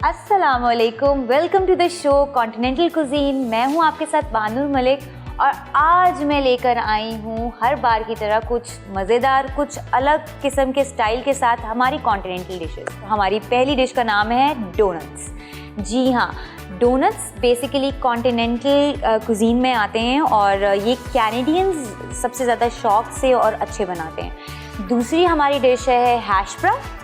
अस्सलामुअलैकुम, welcome to the show continental cuisine. मैं हूं आपके साथ बानुल मलिक और आज मैं लेकर आई हूं हर बार की तरह कुछ मज़ेदार, कुछ अलग किस्म के स्टाइल के साथ हमारी कॉन्टिनेंटल डिशेस। हमारी पहली डिश का नाम है डोनट्स। जी हाँ, डोनट्स बेसिकली कॉन्टिनेंटल कुजीन में आते हैं और ये कैनेडियंस सबसे ज़्यादा शौक से और अच्छे बनाते हैं। दूसरी हमारी डिश है hash brown.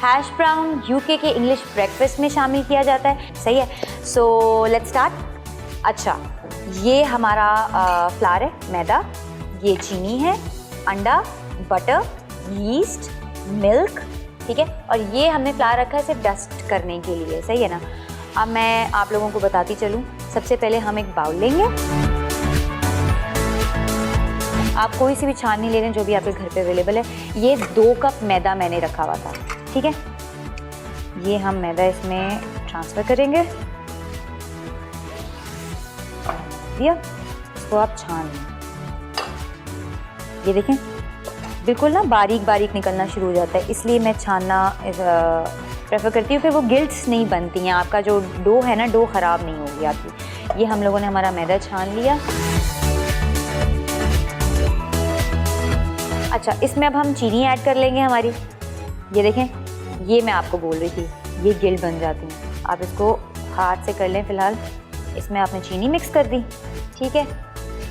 Hash brown UK के इंग्लिश ब्रेकफास्ट में शामिल किया जाता है। सही है, सो लेट्स स्टार्ट। अच्छा, ये हमारा फ्लावर है, मैदा, ये चीनी है, अंडा, बटर, यीस्ट, मिल्क, ठीक है, और ये हमने फ्लावर रखा है सिर्फ डस्ट करने के लिए। सही है ना। अब मैं आप लोगों को बताती चलूँ। सबसे पहले हम एक बाउल लेंगे। आप कोई सी भी छाननी ले लें जो भी आपके घर पे अवेलेबल है। ये 2 कप मैदा मैंने रखा हुआ था, ठीक है। ये हम मैदा इसमें ट्रांसफ़र करेंगे। दिया, इसको आप छान लें। ये देखें, बिल्कुल ना बारीक बारीक निकलना शुरू हो जाता है, इसलिए मैं छानना प्रेफर करती हूँ। फिर वो गिल्ट्स नहीं बनती हैं, आपका जो डो है ना, डो ख़राब नहीं होगी आपकी। ये हम लोगों ने हमारा मैदा छान लिया। अच्छा, इसमें अब हम चीनी ऐड कर लेंगे हमारी। ये देखें, ये मैं आपको बोल रही थी, ये गिल्ट बन जाती हैं। आप इसको हाथ से कर लें। फ़िलहाल इसमें आपने चीनी मिक्स कर दी, ठीक है।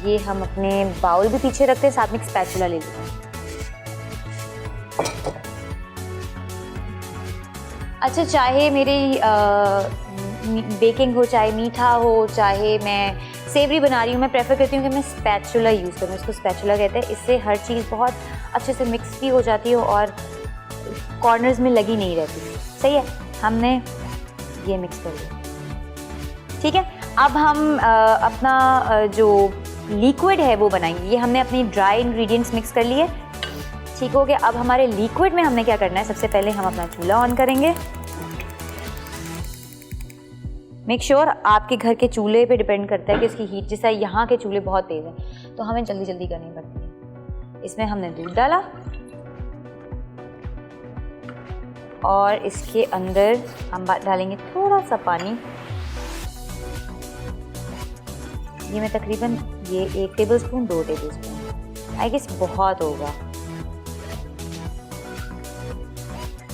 ये हम अपने बाउल भी पीछे रखते हैं, साथ में स्पैचुला ले लेते हैं। अच्छा, चाहे मेरी बेकिंग हो, चाहे मीठा हो, चाहे मैं सेवरी बना रही हूँ, मैं प्रेफर करती हूँ कि मैं स्पैचुला यूज़ करूँ। इसको स्पैचुला कहते हैं। इससे हर चीज़ बहुत अच्छे से मिक्स भी हो जाती है और कॉर्नर्स में लगी नहीं रहती। सही है, हमने ये मिक्स कर लिया, ठीक है। अब हम अपना जो लिक्विड है वो बनाएंगे। ये हमने अपनी ड्राई इंग्रेडिएंट्स मिक्स कर लिए, ठीक हो गया। अब हमारे लिक्विड में हमने क्या करना है, सबसे पहले हम अपना चूल्हा ऑन करेंगे। मेक श्योर आपके घर के चूल्हे पे डिपेंड करता है कि इसकी हीट, जैसा यहाँ के चूल्हे बहुत तेज़ हैं तो हमें जल्दी जल्दी करनी पड़ती है। इसमें हमने दूध डाला और इसके अंदर हम डालेंगे थोड़ा सा पानी। ये मैं तकरीबन 1 टेबलस्पून 2 टेबलस्पून, आई गेस बहुत होगा,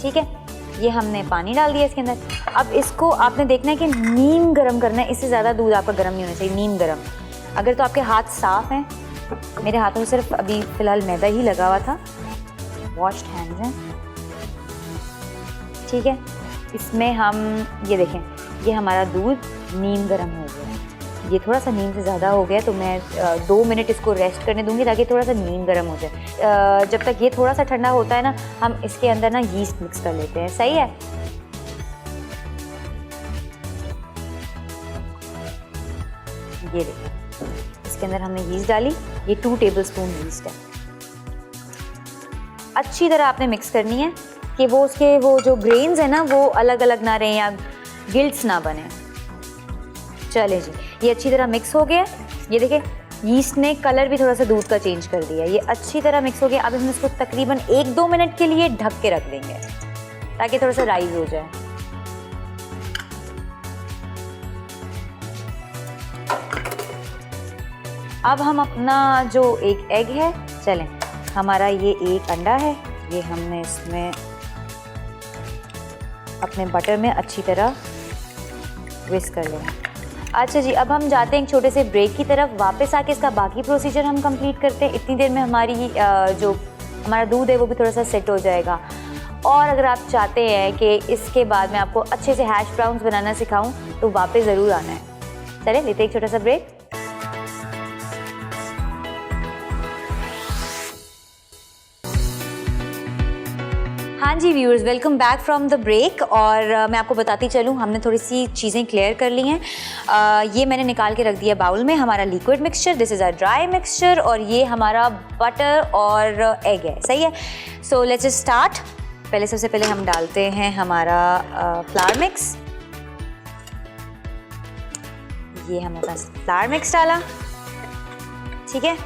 ठीक है। ये हमने पानी डाल दिया इसके अंदर। अब इसको आपने देखना है कि नीम गरम करना है, इससे ज़्यादा दूध आपका गरम नहीं होना चाहिए, नीम गरम। अगर तो आपके हाथ साफ़ हैं, मेरे हाथों में सिर्फ अभी फ़िलहाल मैदा ही लगा हुआ था, वॉश्ड हैंड्स हैं, ठीक है। इसमें हम ये देखें, ये हमारा दूध नीम गरम हो गया। ये थोड़ा सा नीम से ज़्यादा हो गया तो मैं 2 मिनट इसको रेस्ट करने दूंगी ताकि थोड़ा सा नीम गरम हो जाए। जब तक ये थोड़ा सा ठंडा होता है ना, हम इसके अंदर ना यीस्ट मिक्स कर लेते हैं। सही है, ये देखें, इसके अंदर हमने यीस्ट डाली। ये 2 टेबलस्पून यीस्ट है। अच्छी तरह आपने मिक्स करनी है कि वो उसके वो जो ग्रेन्स है ना वो अलग अलग ना रहें या गिल्ट्स ना बने। चले जी, ये अच्छी तरह मिक्स हो गया। ये देखिए, यीस्ट ने कलर भी थोड़ा सा दूध का चेंज कर दिया। ये अच्छी तरह मिक्स हो गया। अब हम इसको तकरीबन 1-2 मिनट के लिए ढक के रख देंगे ताकि थोड़ा सा राइज हो जाए। अब हम अपना जो एक एग है, चलें, हमारा ये एक अंडा है, ये हमने इसमें अपने बटर में अच्छी तरह विस्क कर लेंगे। अच्छा जी, अब हम जाते हैं एक छोटे से ब्रेक की तरफ। वापस आके इसका बाकी प्रोसीजर हम कंप्लीट करते हैं। इतनी देर में हमारी जो हमारा दूध है वो भी थोड़ा सा सेट हो जाएगा। और अगर आप चाहते हैं कि इसके बाद मैं आपको अच्छे से हैश ब्राउन्स बनाना सिखाऊं तो वापस ज़रूर आना है। चले, लेते हैं एक छोटा सा ब्रेक। हाँ जी viewers, welcome back from the break. और मैं आपको बताती चलूँ, हमने थोड़ी सी चीज़ें क्लियर कर ली हैं। ये मैंने निकाल के रख दिया बाउल में, हमारा liquid mixture, this is a dry mixture, और ये हमारा बटर और एग है। सही है, सो लेट्स जस्ट स्टार्ट। पहले सबसे पहले हम डालते हैं हमारा फ्लावर मिक्स। ये हमने बस फ्लावर मिक्स डाला, ठीक है।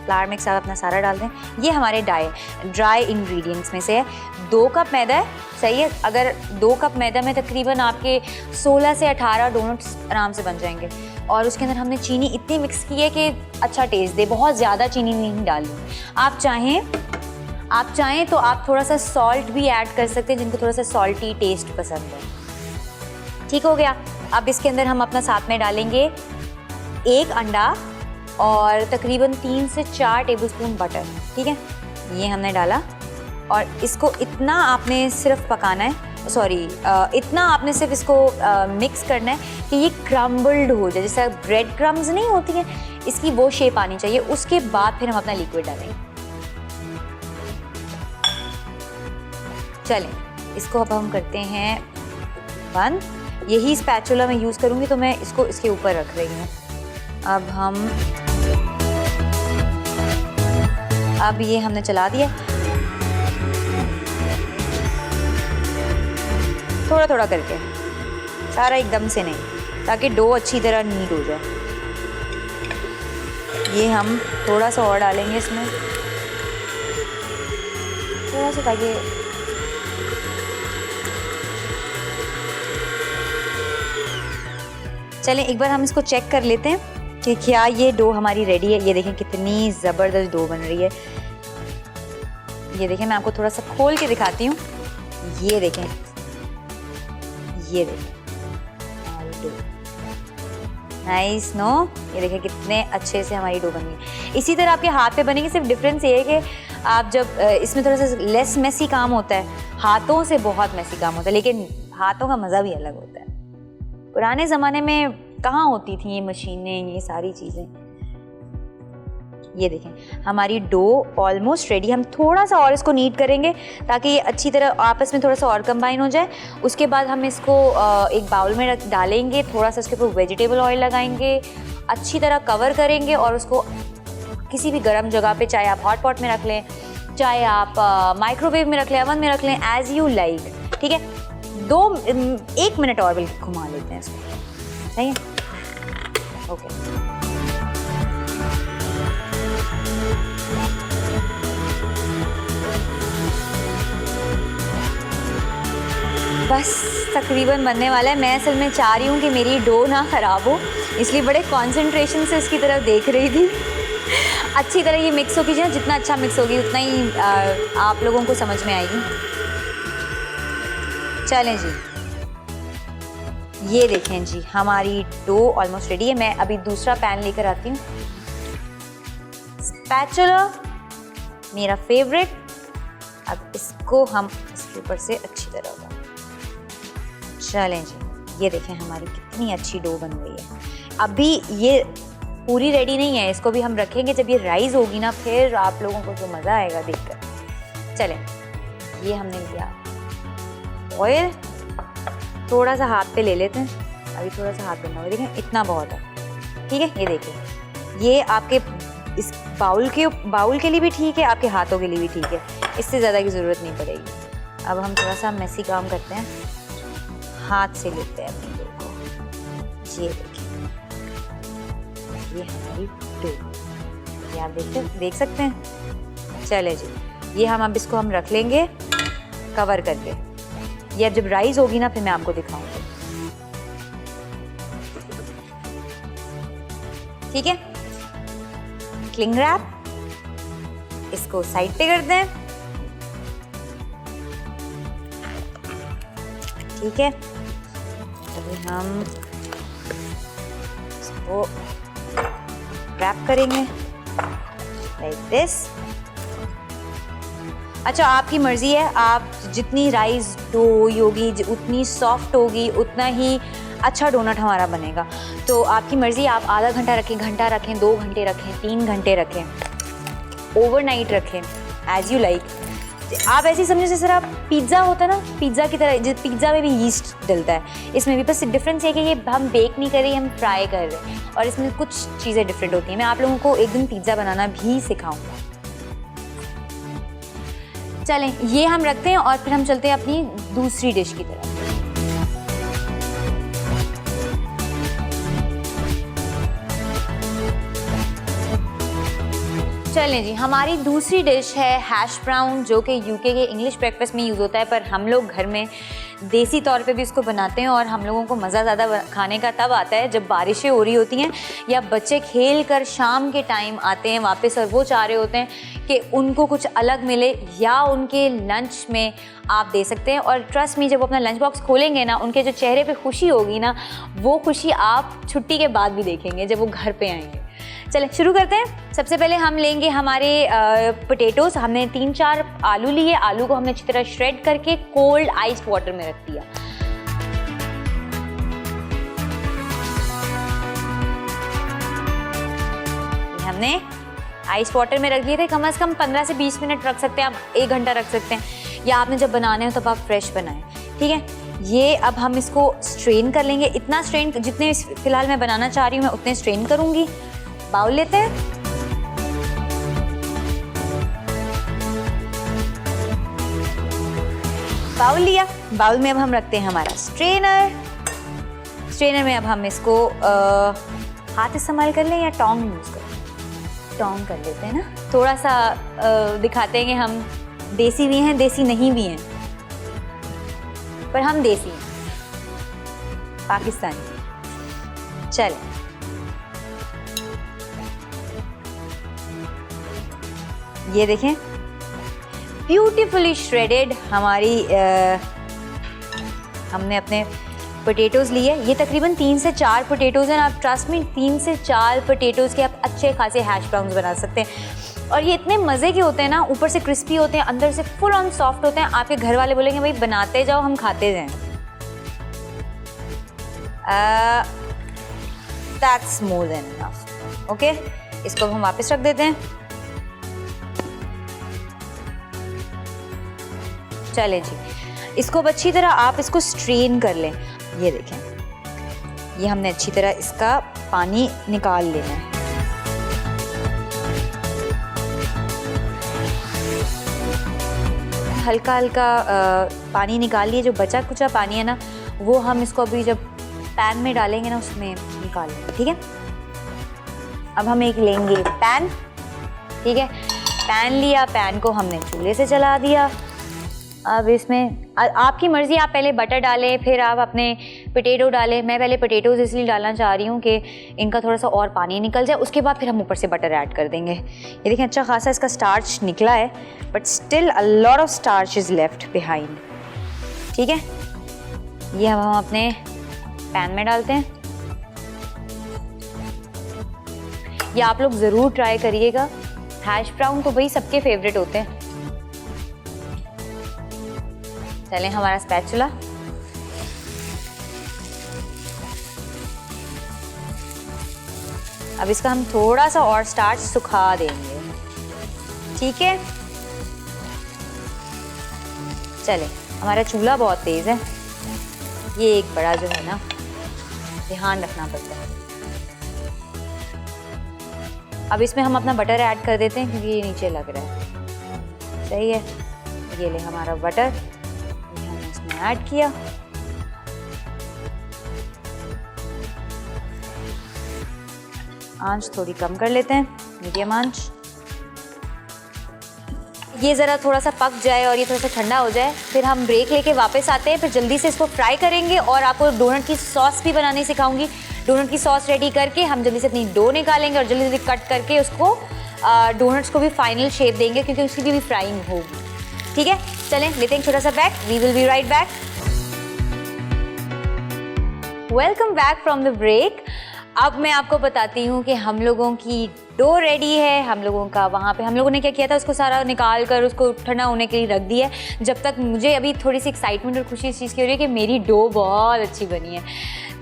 फ्लावर मिक्स आप अपना सारा डाल दें। ये हमारे ड्राई इंग्रेडिएंट्स में से है। 2 कप मैदा है, सही है। अगर 2 कप मैदा में तकरीबन आपके 16 से 18 डोनट्स आराम से बन जाएंगे। और उसके अंदर हमने चीनी इतनी मिक्स की है कि अच्छा टेस्ट दे, बहुत ज़्यादा चीनी नहीं डालनी। आप चाहें तो आप थोड़ा सा सॉल्ट भी ऐड कर सकते हैं, जिनको थोड़ा सा सॉल्टी टेस्ट पसंद है। ठीक हो गया। अब इसके अंदर हम अपना साथ में डालेंगे 1 अंडा और तकरीबन 3 से 4 टेबलस्पून बटर। ठीक है, ये हमने डाला और इसको इतना आपने सिर्फ पकाना है, इतना आपने सिर्फ इसको मिक्स करना है कि ये क्रम्बल्ड हो जाए, जैसे ब्रेड क्रम्स नहीं होती हैं, इसकी वो शेप आनी चाहिए। उसके बाद फिर हम अपना लिक्विड डालेंगे। चलें, इसको अब हम करते हैं बंद। यही स्पैचुला मैं यूज़ करूँगी तो मैं इसको इसके ऊपर रख रही हूँ। अब ये हमने चला दिया, थोड़ा थोड़ा करके, सारा एकदम से नहीं, ताकि डो अच्छी तरह नीट हो जाए। ये हम थोड़ा सा और डालेंगे इसमें, थोड़ा सा, ताकि चलें एक बार हम इसको चेक कर लेते हैं कि क्या ये डो हमारी रेडी है। ये देखें कितनी ज़बरदस्त डो बन रही है। ये देखें, मैं आपको थोड़ा सा खोल के दिखाती हूँ। ये देखें हमारी डो, नाइस नो। ये देखें कितने अच्छे से हमारी डो बन गई। इसी तरह आपके हाथ पे बनेगी, सिर्फ डिफरेंस ये है कि आप जब इसमें थोड़ा सा लेस मेसी काम होता है, हाथों से बहुत मेसी काम होता है, लेकिन हाथों का मज़ा भी अलग होता है। पुराने ज़माने में कहाँ होती थी ये मशीनें, ये सारी चीज़ें। ये देखें हमारी डो ऑलमोस्ट रेडी। हम थोड़ा सा और इसको नीट करेंगे ताकि ये अच्छी तरह आपस में थोड़ा सा और कंबाइन हो जाए। उसके बाद हम इसको एक बाउल में डालेंगे, थोड़ा सा उसके ऊपर वेजिटेबल ऑयल लगाएंगे, अच्छी तरह कवर करेंगे और उसको किसी भी गर्म जगह पे, चाहे आप हॉट पॉट में रख लें, चाहे आप माइक्रोवेव में रख लें, ओवन में रख लें, एज़ यू लाइक। ठीक है, 1 मिनट और बिल्कुल घुमा लेते हैं इसको, सही है, ओके। बस तकरीबन बनने वाला है। मैं असल में चाह रही हूँ कि मेरी डो ना ख़राब हो, इसलिए बड़े कंसंट्रेशन से इसकी तरफ देख रही थी। अच्छी तरह ये मिक्स होगी, जितना अच्छा मिक्स होगी उतना ही आप लोगों को समझ में आएगी। चलें जी, ये देखें जी हमारी डो ऑलमोस्ट रेडी है। मैं अभी दूसरा पैन लेकर आती हूँ। स्पैचुला मेरा फेवरेट। अब इसको हम इसके ऊपर से अच्छी तरह होगा। चलें जी, ये देखें हमारी कितनी अच्छी डो बन गई है। अभी ये पूरी रेडी नहीं है, इसको भी हम रखेंगे। जब ये राइज होगी ना, फिर आप लोगों को जो मज़ा आएगा देखकर। चलें, ये हमने लिया ऑयल, थोड़ा सा हाथ पे ले लेते हैं। अभी थोड़ा सा हाथ पे, देखें इतना बहुत है। ठीक है, ये देखिए, ये आपके इस बाउल के लिए भी ठीक है, आपके हाथों के लिए भी ठीक है। इससे ज़्यादा की ज़रूरत नहीं पड़ेगी। अब हम थोड़ा सा मेसी काम करते हैं, हाथ से लेते हैं अपनी डो को। ये देखिए, ये हमारी डो, ये आप देख सकते हैं। चले जी, ये हम अब इसको हम रख लेंगे कवर करके। ये अब जब राइज होगी ना, फिर मैं आपको दिखाऊंगी। ठीक है, क्लिंग रैप, इसको साइड पे कर दें। ठीक है, अभी हम इसको रैप करेंगे लाइक दिस। अच्छा, आपकी मर्ज़ी है, आप जितनी राइस डो होगी उतनी सॉफ्ट होगी, उतना ही अच्छा डोनट हमारा बनेगा। तो आपकी मर्ज़ी, आप आधा घंटा रखें, घंटा रखें, 2 घंटे रखें, 3 घंटे रखें, ओवरनाइट रखें, एज़ यू लाइक। आप ऐसे ही समझो जैसे आप पिज़्ज़ा होता है ना, पिज़्ज़ा की तरह। पिज़्ज़ा में भी यीस्ट डलता है, इसमें भी बस डिफरेंस है कि ये हम बेक नहीं कर रहे, हम फ्राई कर रहे हैं, और इसमें कुछ चीज़ें डिफरेंट होती हैं। मैं आप लोगों को एक दिन पिज़्ज़ा बनाना भी सिखाऊंगा। चलें, ये हम रखते हैं और फिर हम चलते हैं अपनी दूसरी डिश की तरफ। चलें जी, हमारी दूसरी डिश है हैश ब्राउन, जो कि यूके के इंग्लिश ब्रेकफास्ट में यूज़ होता है, पर हम लोग घर में देसी तौर पे भी इसको बनाते हैं। और हम लोगों को मज़ा ज़्यादा खाने का तब आता है जब बारिशें हो रही होती हैं या बच्चे खेल कर शाम के टाइम आते हैं वापस और वो चाह रहे होते हैं कि उनको कुछ अलग मिले, या उनके लंच में आप दे सकते हैं। और ट्रस्ट मी, जब वो अपना लंच बॉक्स खोलेंगे ना, उनके जो चेहरे पे खुशी होगी ना, वो खुशी आप छुट्टी के बाद भी देखेंगे जब वो घर पे आएंगे। चलें शुरू करते हैं। सबसे पहले हम लेंगे हमारे पोटैटोज़। हमने 3-4 आलू लिए। आलू को हमने अच्छी तरह श्रेड करके कोल्ड आइस वाटर में रख दिया। हमने आइस वाटर में रख दिए थे। कम से कम 15 से 20 मिनट रख सकते हैं आप, 1 घंटा रख सकते हैं, या आपने जब बनाने हो तब आप फ्रेश बनाएं। ठीक है, ये अब हम इसको स्ट्रेन कर लेंगे। इतना स्ट्रेन जितने फिलहाल मैं बनाना चाह रही हूँ मैं उतने स्ट्रेन करूँगी। बाउल लेते हैं, बाउल लिया। बाउल में अब हम रखते हैं हमारा स्ट्रेनर। स्ट्रेनर में अब हम इसको हाथ इस्तेमाल कर लें या टोंग यूज़ करें? टोंग कर लेते हैं ना, थोड़ा सा दिखाते हैं कि हम देसी भी हैं, देसी नहीं भी हैं, पर हम देसी हैं, पाकिस्तानी। चलें, ये देखें ब्यूटीफुली श्रेडेड हमारी हमने अपने पोटैटोज़ लिए। ये तकरीबन 3 से 4 पोटैटोज़ हैं। आप ट्रस्ट में 3 से 4 पोटैटोज़ के आप अच्छे खासे हैश ब्राउन्स बना सकते हैं। और ये इतने मज़े के होते हैं ना, ऊपर से क्रिस्पी होते हैं, अंदर से फुल ऑन सॉफ्ट होते हैं। आपके घर वाले बोलेंगे भाई बनाते जाओ, हम खाते जाएं। That's more than enough. Okay, इसको हम वापस रख देते हैं। चलें जी, इसको अच्छी तरह आप इसको स्ट्रेन कर लें। ये देखें, ये हमने अच्छी तरह इसका पानी निकाल लेना है। हल्का हल्का पानी निकाल लिए। जो बचा कुचा पानी है ना, वो हम इसको अभी जब पैन में डालेंगे ना उसमें निकाल लेंगे। ठीक है, अब हम एक लेंगे पैन। ठीक है, पैन लिया, पैन को हमने चूल्हे से जला दिया। अब इसमें आपकी मर्ज़ी, आप पहले बटर डालें फिर आप अपने पोटैटो डालें। मैं पहले पोटैटोज़ इसलिए डालना चाह रही हूँ कि इनका थोड़ा सा और पानी निकल जाए, उसके बाद फिर हम ऊपर से बटर ऐड कर देंगे। ये देखें अच्छा खासा इसका स्टार्च निकला है, but still a lot of starch is left behind. ठीक है, ये हम अपने पैन में डालते हैं। ये आप लोग ज़रूर ट्राई करिएगा। हैश ब्राउन तो भाई सबके फेवरेट होते हैं। चलें, हमारा स्पैचुला, अब इसका हम थोड़ा सा और स्टार्च सुखा देंगे। ठीक है, चलें, हमारा चूल्हा बहुत तेज है, ये एक बड़ा जो है ना ध्यान रखना पड़ता है। अब इसमें हम अपना बटर ऐड कर देते हैं क्योंकि ये नीचे लग रहा है। सही है, ये ले हमारा बटर, हमने इसमें ऐड किया। आंच थोड़ी कम कर लेते हैं, मीडियम आंच। ये ज़रा थोड़ा सा पक जाए और ये थोड़ा सा ठंडा हो जाए, फिर हम ब्रेक लेके वापस आते हैं। फिर जल्दी से इसको फ्राई करेंगे और आपको डोनट की सॉस भी बनाने सिखाऊंगी। डोनट की सॉस रेडी करके हम जल्दी से अपनी डो निकालेंगे और जल्दी जल्दी कट करके उसको डोनट्स को भी फाइनल शेप देंगे क्योंकि उसकी भी फ्राइंग होगी। ठीक है, चलें लेते हैं छोटा सा back. We will be right back. Welcome back from the break. अब मैं आपको बताती हूँ कि हम लोगों की डो रेडी है। हम लोगों का वहाँ पे हम लोगों ने क्या किया था, उसको सारा निकाल कर उसको ठंडा होने के लिए रख दिया है। जब तक मुझे अभी थोड़ी सी एक्साइटमेंट और खुशी इस चीज़ की हो रही है कि मेरी डो बहुत अच्छी बनी है।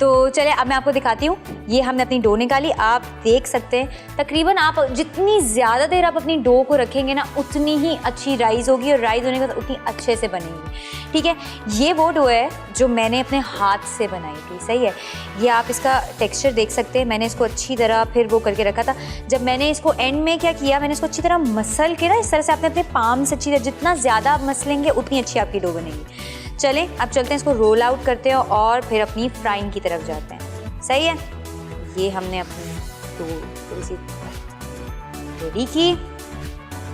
तो चले अब मैं आपको दिखाती हूँ। ये हमने अपनी डो निकाली, आप देख सकते हैं। तकरीबन आप जितनी ज़्यादा देर आप अपनी डो को रखेंगे ना, उतनी ही अच्छी राइज़ होगी और राइज़ होने के बाद उतनी अच्छे से बनेगी। ठीक है, ये वो डो है जो मैंने अपने हाथ से बनाई थी। सही है, ये आप इसका टेक्सचर देख सकते हैं। मैंने इसको अच्छी तरह फिर वो करके रखा था। जब मैंने इसको एंड में क्या किया, मैंने इसको अच्छी तरह मसल के ना, इस तरह से आपने अपने पाम से अच्छी तरह, जितना ज़्यादा आप मसलेंगे उतनी अच्छी आपकी डो बनेगी। चलें अब चलते हैं, इसको रोल आउट करते हैं और फिर अपनी फ्राइंग की तरफ जाते हैं। सही है, ये हमने अपनी डो थोड़ी सी रेडी की।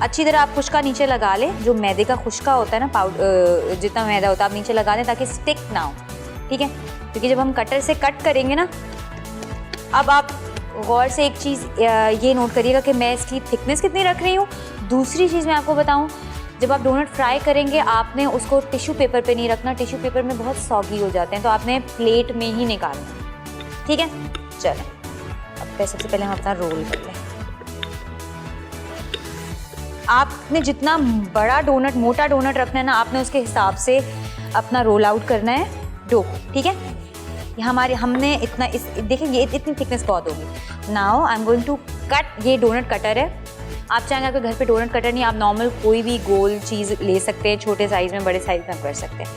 अच्छी तरह आप खुशका नीचे लगा लें, जो मैदे का खुशका होता है ना, पाउडर जितना मैदा होता है आप नीचे लगा लें ताकि स्टिक ना हो, ठीक है। क्योंकि जब हम कटर से कट करेंगे ना, अब आप गौर से एक चीज़ ये नोट करिएगा कि मैं इसकी थिकनेस कितनी रख रही हूँ। दूसरी चीज़ मैं आपको बताऊँ, जब आप डोनट फ्राई करेंगे आपने उसको टिश्यू पेपर पे नहीं रखना, टिश्यू पेपर में बहुत सॉगी हो जाते हैं, तो आपने प्लेट में ही निकालना, ठीक है। चलें अब सबसे पहले हम अपना रोल कर लें। आपने जितना बड़ा डोनट, मोटा डोनट रखना है ना, आपने उसके हिसाब से अपना रोल आउट करना है डो, ठीक है। हमारे हमने इतना देखिए ये इतनी थिकनेस बहुत होगी। Now I am going to cut. ये डोनट कटर है, आप चाहेंगे आपके घर पे डोनट कटर नहीं, आप नॉर्मल कोई भी गोल चीज़ ले सकते हैं, छोटे साइज़ में बड़े साइज़ में कर सकते हैं।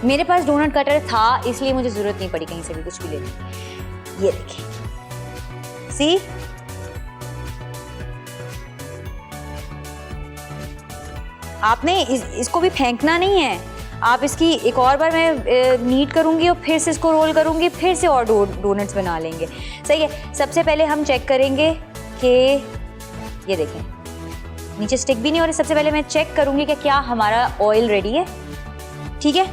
मेरे पास डोनट कटर था इसलिए मुझे ज़रूरत नहीं पड़ी कहीं से भी कुछ भी लेने की। ये देखिए, सी आपने इसको भी फेंकना नहीं है, आप इसकी एक और बार मैं नीट करूँगी और फिर से इसको रोल करूँगी, फिर से और डोनट्स बना लेंगे, सही है। सबसे पहले हम चेक करेंगे कि ये देखें नीचे स्टिक भी नहीं हो रही। सबसे पहले मैं चेक करूँगी कि क्या हमारा ऑयल रेडी है, ठीक है।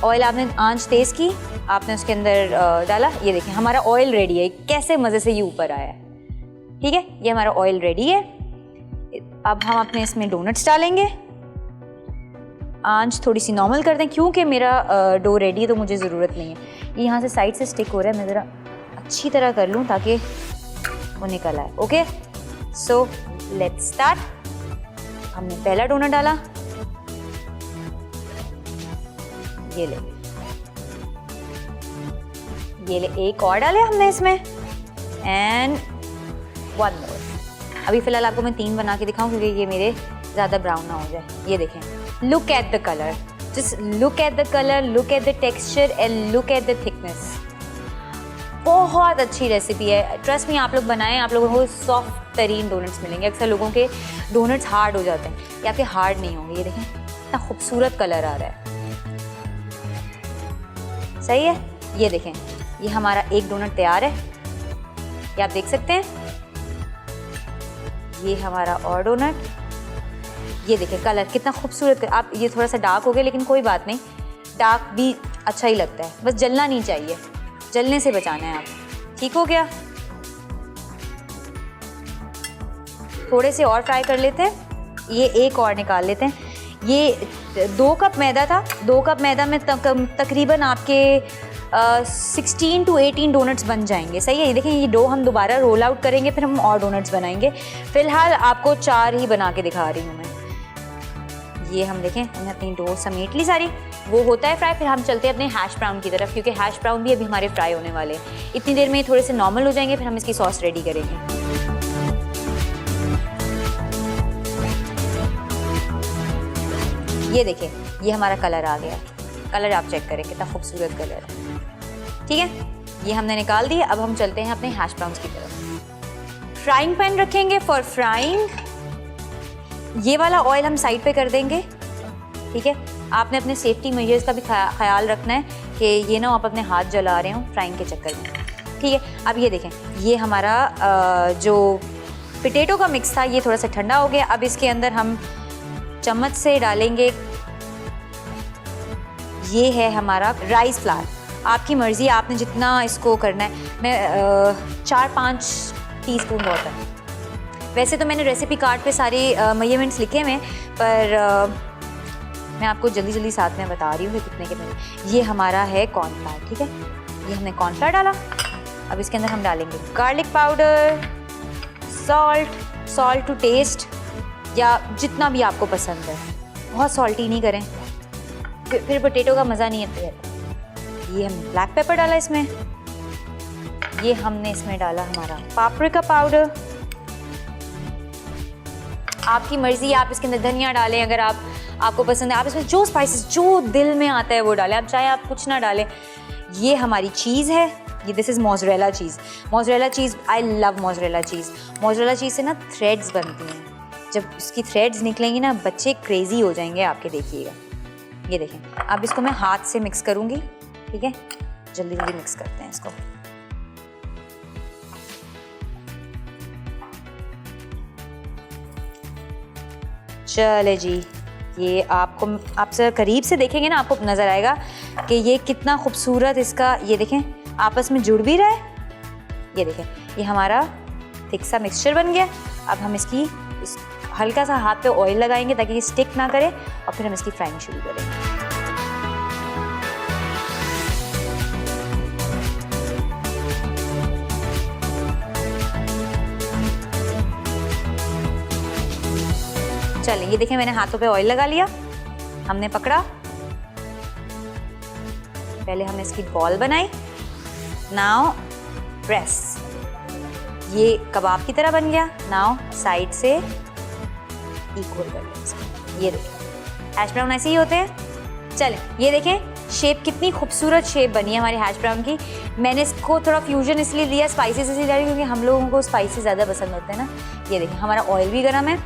ऑयल आपने आंच तेज़ की, आपने उसके अंदर डाला, ये देखें हमारा ऑयल रेडी है। कैसे मज़े से ये ऊपर आया है, ठीक है। ये हमारा ऑयल रेडी है। अब हम अपने इसमें डोनट्स डालेंगे। आंच थोड़ी सी नॉर्मल कर दें क्योंकि मेरा डो रेडी है तो मुझे ज़रूरत नहीं है। ये यहाँ से साइड से स्टिक हो रहा है, मैं ज़रा अच्छी तरह कर लूँ ताकि वो निकल आए। Okay, so let's start. हमने पहला डोनट डाला, ये ले एक और डाले हमने इसमें, एंड वन मोर। अभी फ़िलहाल आपको मैं 3 बना के दिखाऊं क्योंकि ये मेरे ज़्यादा ब्राउन ना हो जाए। ये देखें, look at the colour, just look at the colour, look at the texture and look at the thickness. बहुत अच्छी रेसिपी है, ट्रस्ट मी। आप लोग बनाएं, आप लोगों को सॉफ्ट तरीन डोनट्स मिलेंगे। अक्सर लोगों के डोनट्स हार्ड हो जाते हैं, ये आपके हार्ड नहीं होंगे। ये देखें कितना खूबसूरत कलर आ रहा है, सही है। ये देखें, ये हमारा एक डोनट तैयार है, ये आप देख सकते हैं। ये हमारा और डोनट, ये देखें कलर कितना खूबसूरत। आप ये थोड़ा सा डार्क हो गया लेकिन कोई बात नहीं, डार्क भी अच्छा ही लगता है, बस जलना नहीं चाहिए, जलने से बचाना है आप। ठीक हो गया, थोड़े से और फ्राई कर लेते हैं। ये एक और निकाल लेते हैं। ये 2 कप मैदा था, 2 कप मैदा में तकरीबन आपके 16 to 18 डोनट्स बन जाएंगे, सही है। ये देखें, ये डो हम दोबारा रोल आउट करेंगे, फिर हम और डोनट्स बनाएंगे। फिलहाल आपको 4 ही बना के दिखा रही हूँ मैं। ये हम देखें, हमने अपनी डो समेट ली सारी, वो होता है फ्राई। फिर हम चलते हैं अपने हैश ब्राउन की तरफ क्योंकि हैश ब्राउन भी अभी हमारे फ्राई होने वाले हैं। इतनी देर में थोड़े से नॉर्मल हो जाएंगे, फिर हम इसकी सॉस रेडी करेंगे। ये देखें, ये हमारा कलर आ गया। कलर आप चेक करें कितना खूबसूरत कलर है, ठीक है। ये हमने निकाल दिया। अब हम चलते हैं अपने हैश ब्राउन्स की तरफ। फ्राइंग पैन रखेंगे फॉर फ्राइंग। ये वाला ऑयल हम साइड पे कर देंगे, ठीक है। आपने अपने सेफ्टी मेजर्स का भी ख्याल रखना है कि ये ना आप अपने हाथ जला रहे हो फ्राइंग के चक्कर में, ठीक है। अब ये देखें, ये हमारा जो पोटैटो का मिक्स था ये थोड़ा सा ठंडा हो गया। अब इसके अंदर हम चम्मच से डालेंगे, ये है हमारा राइस फ्लावर। आपकी मर्ज़ी, आपने जितना इसको करना है। मैं 4-5 टीस्पून बहुत है। वैसे तो मैंने रेसिपी कार्ड पे सारे मेजरमेंट्स लिखे हुए हैं, पर मैं आपको जल्दी जल्दी साथ में बता रही हूँ कि कितने कितने। ये हमारा है कॉर्नफ्लावर, ठीक है। ये हमने कॉर्नफ्लावर डाला। अब इसके अंदर हम डालेंगे garlic powder, salt to taste, या जितना भी आपको पसंद है। बहुत सॉल्टी नहीं करें, फिर पोटैटो का मज़ा नहीं आता है। ये हमने ब्लैक पेपर डाला इसमें। ये हमने इसमें डाला हमारा पापरिका पाउडर। आपकी मर्ज़ी, आप इसके अंदर धनिया डालें अगर आपको पसंद है। आप इसमें जो स्पाइसेस जो दिल में आता है वो डालें, आप चाहे आप कुछ ना डालें। ये हमारी चीज़ है, ये this is mozzarella cheese. Mozzarella cheese, I love mozzarella cheese. Mozzarella cheese से ना थ्रेड्स बनती हैं, जब इसकी थ्रेड्स निकलेंगी ना बच्चे क्रेज़ी हो जाएंगे आपके, देखिएगा। ये देखें, अब इसको मैं हाथ से मिक्स करूँगी, ठीक है। जल्दी जल्दी मिक्स करते हैं इसको। चले जी, ये आप जरा करीब से देखेंगे ना आपको नज़र आएगा कि ये कितना खूबसूरत इसका, ये देखें आपस में जुड़ भी रहा है। ये देखें, ये हमारा थिक सा मिक्सचर बन गया। अब हम इसकी हल्का सा हाथ पे ऑयल लगाएंगे ताकि ये स्टिक ना करे और फिर हम इसकी फ्राइंग शुरू करेंगे। चलिए, ये देखें मैंने हाथों पे ऑयल लगा लिया, हमने पकड़ा, पहले हमने इसकी बॉल बनाई, नाउ प्रेस, ये कबाब की तरह बन गया। नाउ साइड से इक्वल कर लें इसको। ये देखें हैश ब्राउन ऐसे ही होते हैं। चलें, ये देखें शेप कितनी खूबसूरत शेप बनी है हमारी हैश ब्राउन की। मैंने इसको थोड़ा फ्यूजन इसलिए दिया, स्पाइसेस इसलिए डाली क्योंकि हम लोगों को स्पाइसी ज़्यादा पसंद होते हैं ना। ये देखें हमारा ऑयल भी गर्म है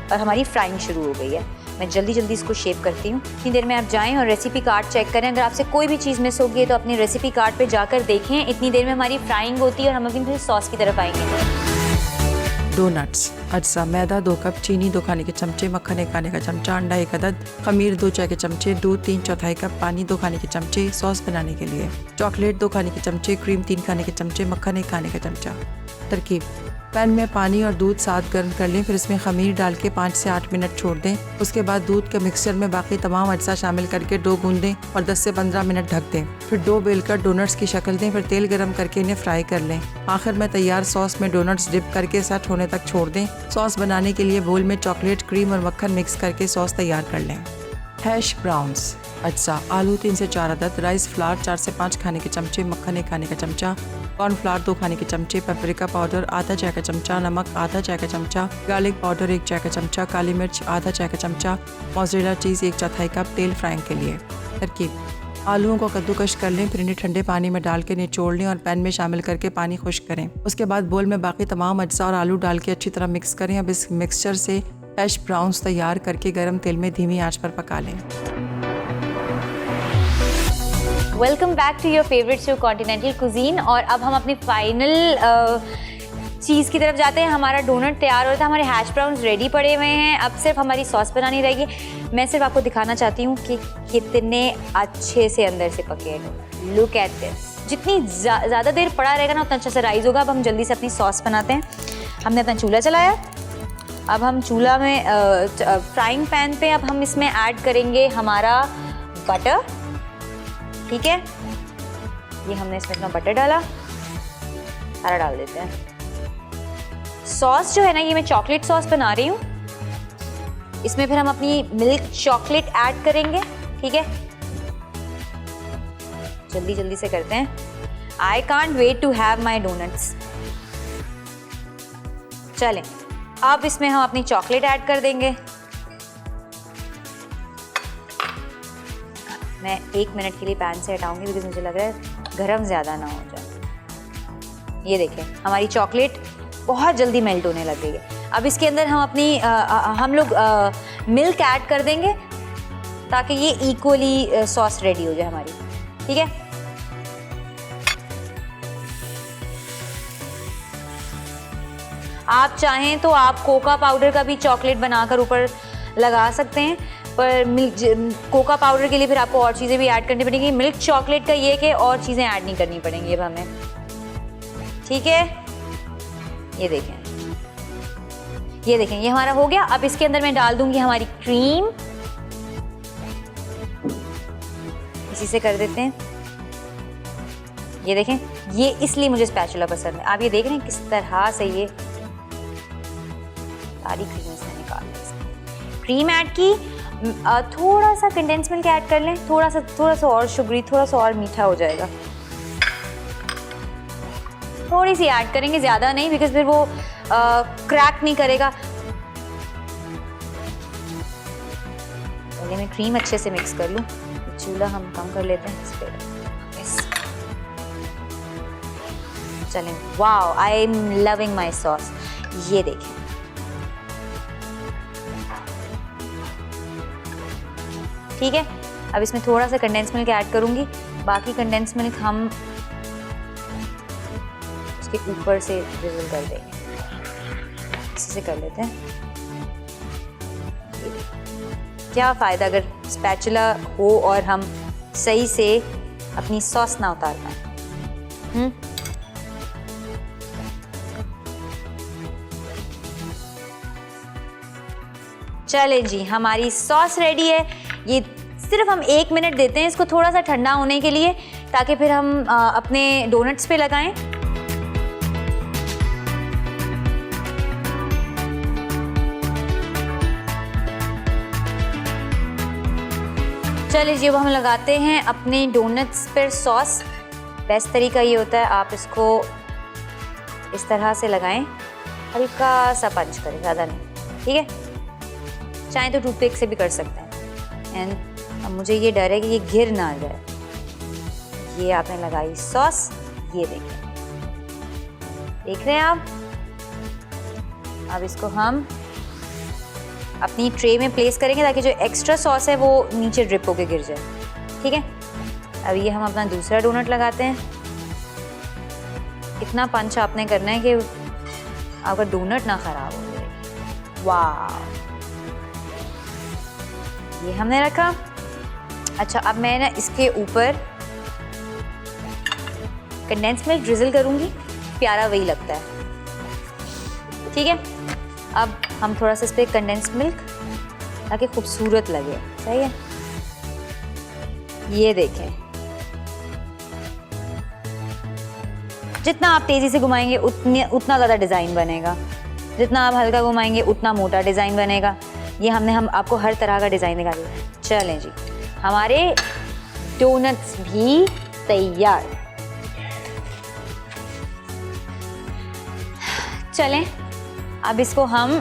और हमारी फ्राइंग शुरू हो गई है। मैं जल्दी जल्दी इसको शेप करती हूँ। इतनी देर में आप जाएं और रेसिपी कार्ड चेक करें। अगर आपसे कोई भी चीज़ मिस होगी है तो अपनी रेसिपी कार्ड पे जाकर देखें। इतनी देर में हमारी फ्राइंग होती है और हम अभी फिर सॉस की तरफ आएंगे। डोनट्स, अज्जा, मैदा 2 कप, चीनी 2 खाने के चमचे, मक्खन 1 खाने का चमचा, अंडा 1 अदद, खमीर 2 चाय के चमचे, दूध 3/4 कप, पानी 2 खाने के चमचे। सॉस बनाने के लिए चॉकलेट 2 खाने के चमचे, क्रीम 3 खाने के चमचे, मक्खन 1 खाने का चमचा। तरकीब: पैन में पानी और दूध साथ गर्म कर लें, फिर इसमें खमीर डाल के 5 से 8 मिनट छोड़ दें। उसके बाद दूध के मिक्सचर में बाकी तमाम अज्जा शामिल करके डो गूंद दें और 10 से 15 मिनट ढक दें। फिर डो बेलकर डोनट्स की शक्ल दें, फिर तेल गरम करके इन्हें फ्राई कर लें। आखिर में तैयार सॉस में डोनट्स डिप करके सेट होने तक छोड़ दें। सॉस बनाने के लिए बोल में चॉकलेट, क्रीम और मक्खन मिक्स करके सॉस तैयार कर लें। हैश ब्राउन्स, अज्जा: आलू 3 से 4 अदद, राइस फ्लावर 4 से 5 खाने के चमचे, मक्खन 1 खाने का चमचा, कॉर्नफ्लावर 2 खाने के चमचे, पेपरिका पाउडर आधा चाय का चमचा, नमक आधा चाय का चमचा, गार्लिक पाउडर 1 चाय का चमचा, काली मिर्च आधा चाय का चमचा, मोज़रेला चीज़ 1/4 कप। तेल फ्राइंग के लिए। तरकीब: आलूओं को कद्दूकश कर लें, फिर इन्हें ठंडे पानी में डाल के निचोड़ लें और पैन में शामिल करके पानी खुश्क करें। उसके बाद बोल में बाकी तमाम अज्जा और आलू डाल के अच्छी तरह मिक्स करें। अब इस मिक्सचर से हैश ब्राउन्स तैयार करके गर्म तेल में धीमी आंच पर पका लें। Welcome back to your favourite show continental cuisine. और अब हम अपनी फाइनल चीज़ की तरफ जाते हैं। हमारा डोनट तैयार हो रहा था, हमारे हैश ब्राउन्स रेडी पड़े हुए हैं। अब सिर्फ हमारी सॉस बनानी रहेगी। मैं सिर्फ आपको दिखाना चाहती हूँ कि कितने अच्छे से अंदर से पके हैं डोनट। Look at this. जितनी ज़्यादा देर पड़ा रहेगा ना उतना अच्छा से राइज होगा। अब हम जल्दी से अपनी सॉस बनाते हैं। हमने अपना चूल्हा चलाया। अब हम चूल्हा में फ्राइंग पैन पे अब हम इसमें ऐड करेंगे हमारा बटर। ठीक है, ये हमने इसमें अपना बटर डाला, सारा डाल देते हैं। सॉस जो है ना, ये मैं चॉकलेट सॉस बना रही हूँ। इसमें फिर हम अपनी मिल्क चॉकलेट ऐड करेंगे। ठीक है, जल्दी जल्दी से करते हैं। I can't wait to have my donuts. चलें, अब इसमें हम अपनी चॉकलेट ऐड कर देंगे। मैं 1 मिनट के लिए पैन से हटाऊंगी बिकॉज मुझे लग रहा है गरम ज़्यादा ना हो जाए। ये देखें हमारी चॉकलेट बहुत जल्दी मेल्ट होने लग गई है। अब इसके अंदर हम अपनी हम लोग मिल्क ऐड कर देंगे ताकि ये इक्वली सॉस रेडी हो जाए हमारी। ठीक है, आप चाहें तो आप कोका पाउडर का भी चॉकलेट बनाकर ऊपर लगा सकते हैं, पर कोका पाउडर के लिए फिर आपको और चीज़ें भी ऐड करनी पड़ेंगी। मिल्क चॉकलेट का ये कि और चीज़ें ऐड नहीं करनी पड़ेंगी अब हमें। ठीक है, ये देखें, ये देखें, ये हमारा हो गया। अब इसके अंदर मैं डाल दूंगी हमारी क्रीम। इसी से कर देते हैं। ये देखें, ये इसलिए मुझे स्पैचुला पसंद है। आप ये देख रहे हैं किस तरह से ये सारी क्रीम इसमें निकाल लें। क्रीम ऐड की, थोड़ा सा कंडेंस मिल्क ऐड कर लें, थोड़ा सा और शुगरी, थोड़ा सा और मीठा हो जाएगा। थोड़ी सी ऐड करेंगे, ज़्यादा नहीं, बिकॉज फिर वो क्रैक नहीं करेगा। पहले मैं क्रीम अच्छे से मिक्स कर लूँ। चूल्हा हम कम कर लेते हैं इस पर। चलें, wow, I am loving my sauce. ये देखें, ठीक है। अब इसमें थोड़ा सा कंडेंस मिल्क ऐड करूंगी। बाकी कंडेंस मिल्क हम उसके ऊपर से ड्रिजल कर देंगे। इसी से कर लेते हैं। क्या फ़ायदा अगर स्पैचुला हो और हम सही से अपनी सॉस ना उतार पाए। चले जी, हमारी सॉस रेडी है। ये सिर्फ हम 1 मिनट देते हैं इसको थोड़ा सा ठंडा होने के लिए, ताकि फिर हम अपने डोनट्स पे लगाएं। चलिए जी, अब हम लगाते हैं अपने डोनट्स पर सॉस। बेस्ट तरीका ये होता है आप इसको इस तरह से लगाएं, हल्का सा पंच करें, ज़्यादा नहीं, ठीक है। चाहे तो टूथपिक से भी कर सकते हैं। एंड अब मुझे ये डर है कि ये गिर ना जाए। ये आपने लगाई सॉस, ये देखिए, देख रहे हैं आप। अब इसको हम अपनी ट्रे में प्लेस करेंगे ताकि जो एक्स्ट्रा सॉस है वो नीचे ड्रिप होके गिर जाए, ठीक है। अब ये हम अपना दूसरा डोनट लगाते हैं। इतना पंच आपने करना है कि आपका डोनट ना ख़राब हो जाए। वाह, ये हमने रखा। अच्छा, अब मैं ना इसके ऊपर कंडेंस मिल्क ड्रिजल करूँगी, प्यारा वही लगता है, ठीक है। अब हम थोड़ा सा इस पर कंडेंस मिल्क ताकि खूबसूरत लगे, सही है। ये देखें, जितना आप तेज़ी से घुमाएंगे उतना ज़्यादा डिज़ाइन बनेगा, जितना आप हल्का घुमाएंगे उतना मोटा डिज़ाइन बनेगा। ये हम आपको हर तरह का डिज़ाइन दिखा दिया। चलें जी, हमारे डोनट्स भी तैयार। चलें, अब इसको हम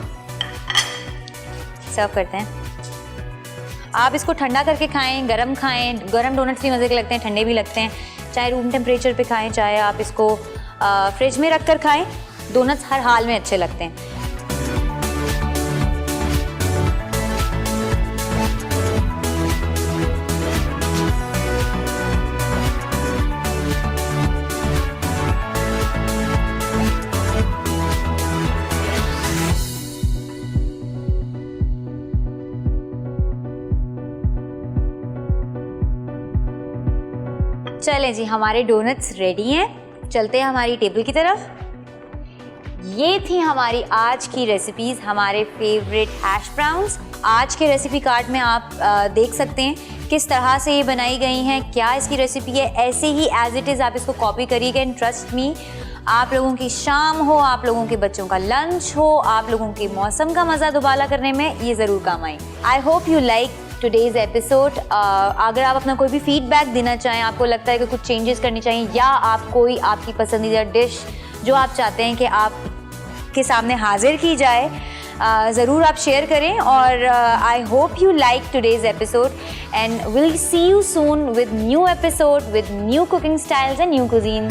सर्व करते हैं। आप इसको ठंडा करके खाएं, गरम खाएं। गरम डोनट्स भी मज़े के लगते हैं, ठंडे भी लगते हैं। चाहे रूम टेम्परेचर पे खाएं, चाहे आप इसको फ्रिज में रख कर खाएं। डोनट्स हर हाल में अच्छे लगते हैं। चलें जी, हमारे डोनट्स रेडी हैं। चलते हैं हमारी टेबल की तरफ। ये थी हमारी आज की रेसिपीज़, हमारे फेवरेट हैश ब्राउन्स। आज के रेसिपी कार्ड में आप देख सकते हैं किस तरह से ये बनाई गई हैं, क्या इसकी रेसिपी है। ऐसे ही एज इट इज़ आप इसको कॉपी करिएगा। एंड ट्रस्ट मी, आप लोगों की शाम हो, आप लोगों के बच्चों का लंच हो, आप लोगों के मौसम का मज़ा दुबाला करने में ये ज़रूर काम आए। I hope you like today's episode. अगर आप अपना कोई भी फीडबैक देना चाहें, आपको लगता है कि कुछ चेंजेस करनी चाहिए, या आप कोई आपकी पसंदीदा डिश जो आप चाहते हैं कि आप के सामने हाजिर की जाए, ज़रूर आप शेयर करें। और I hope you like today's episode and will see you soon with new episode with new cooking styles and new cuisine.